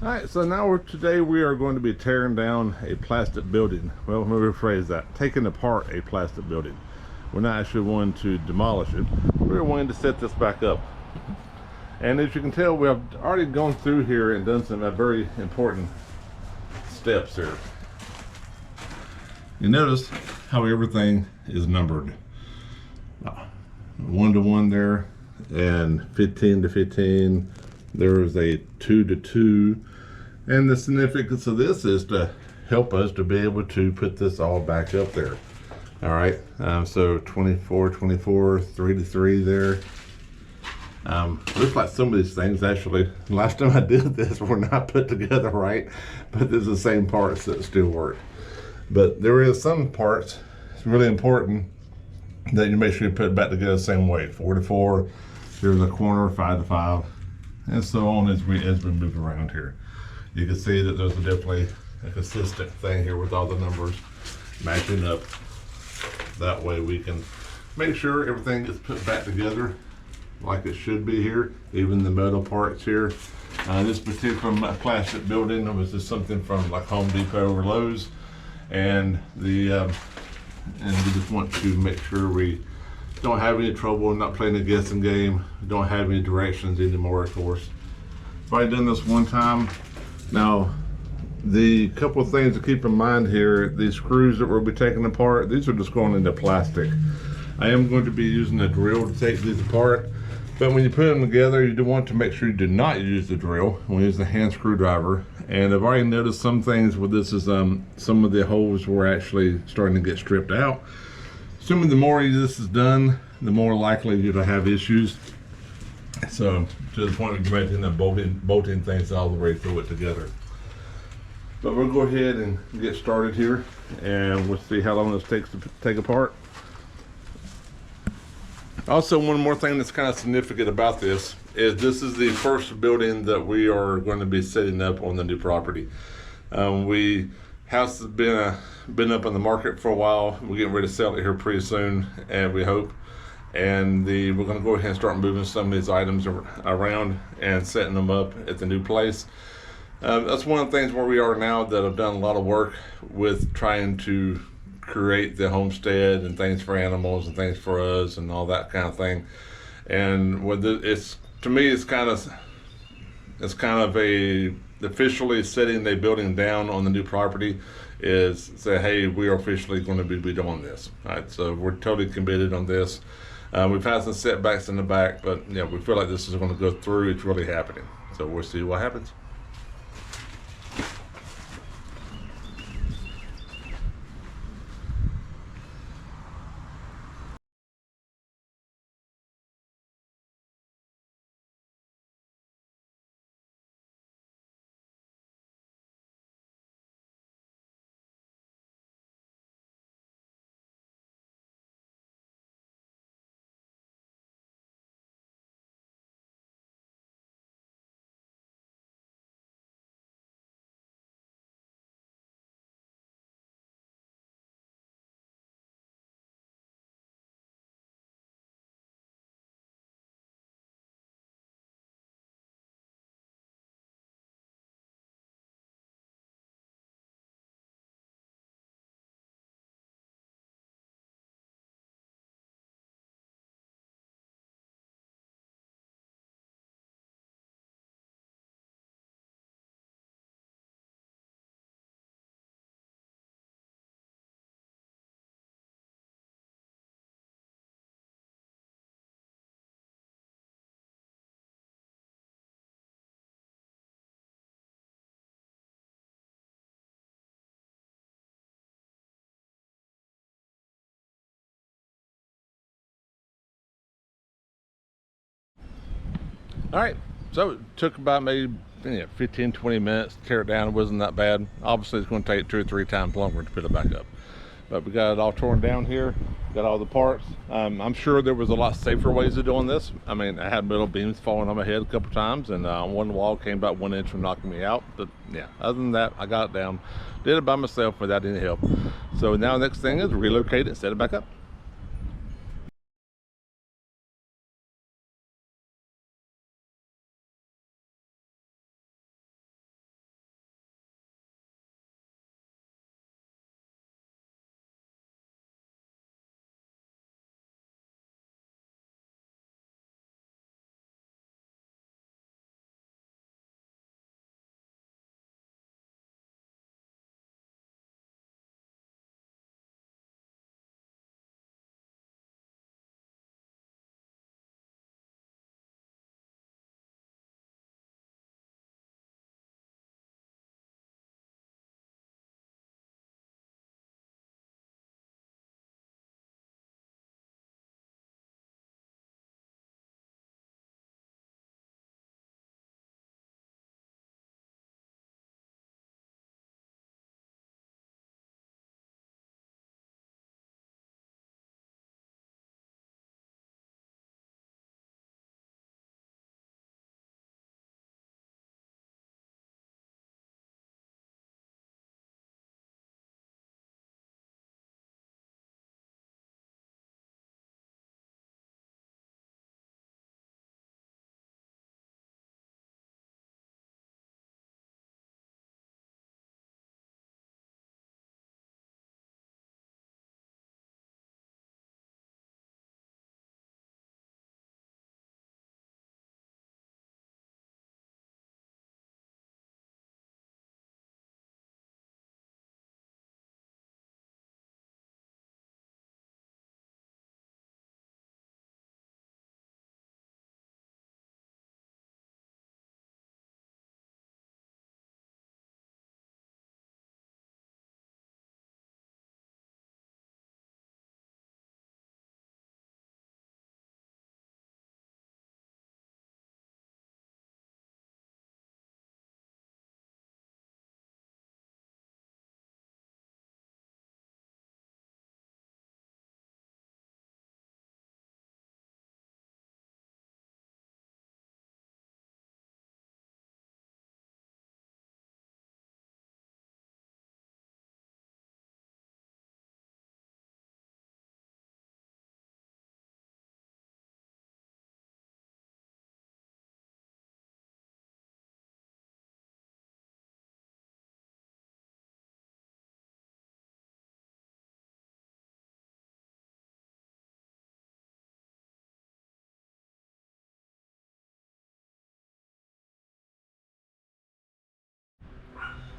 All right, so now today we are going to be tearing down a plastic building. Well, let me rephrase that. Taking apart a plastic building. We're not actually wanting to demolish it. We're wanting to set this back up. And as you can tell, we have already gone through here and done some very important steps here. You notice how everything is numbered. 1 to 1 there, and 15 to 15. There's a 2 to 2. And the significance of this is to help us to be able to put this all back up there. All right, so 24, 24, 3 to 3 there. Looks like some of these things actually, last time I did this, were not put together right, but there's the same parts that still work. But there is some parts, it's really important that you make sure you put it back together the same way. 4 to 4, here's a corner, 5 to 5, and so on as we move around here. You can see that there's definitely a consistent thing here with all the numbers matching up. That way we can make sure everything gets put back together like it should be here, even the metal parts here. This particular plastic building was just something from like Home Depot or Lowe's, and we just want to make sure we don't have any trouble, not playing a guessing game, don't have any directions anymore, of course. I've already done this one time. Now, the couple of things to keep in mind here, these screws that we'll be taking apart, these are just going into plastic. I am going to be using a drill to take these apart, but when you put them together, you do want to make sure you do not use the drill. We'll use the hand screwdriver. And I've already noticed some things with this is some of the holes were actually starting to get stripped out. Assuming the more this is done, the more likely you're to have issues. So to the point of making the bolting things all the way through it together. But we'll go ahead and get started here, and we'll see how long this takes to take apart. Also, one more thing that's kind of significant about this is the first building that we are going to be setting up on the new property. House has been up on the market for a while. We're getting ready to sell it here pretty soon, and we hope. And we're going to go ahead and start moving some of these items around and setting them up at the new place. That's one of the things where we are now that I've done a lot of work with trying to create the homestead and things for animals and things for us and all that kind of thing. And to me it's kind of a officially setting the building down on the new property is say, hey, we are officially going to be doing this. All right, so we're totally committed on this. We've had some setbacks in the back, but yeah, we feel like this is going to go through. It's really happening, so we'll see what happens. All right, so it took about maybe 15-20 minutes to tear it down. It wasn't that bad. Obviously it's going to take 2 or 3 times longer to put it back up, but we got it all torn down here, got all the parts. I'm sure there was a lot safer ways of doing this. I mean, I had metal beams falling on my head a couple times, and one wall came about 1 inch from knocking me out. But yeah, other than that, I got it down, did it by myself without any help. So now the next thing is relocate it, set it back up.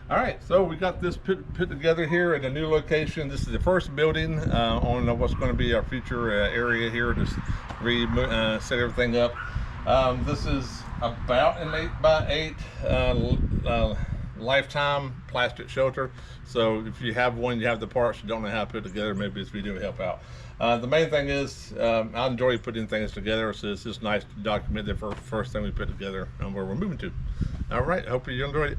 All right, so we got this put together here at a new location. This is the first building on what's going to be our future area here. Just set everything up. This is about an 8x8 lifetime plastic shelter. So if you have one, you have the parts, you don't know how to put it together, maybe this video will help out. The main thing is I enjoy putting things together, so it's just nice to document the first thing we put together and where we're moving to. All right, I hope you enjoyed it.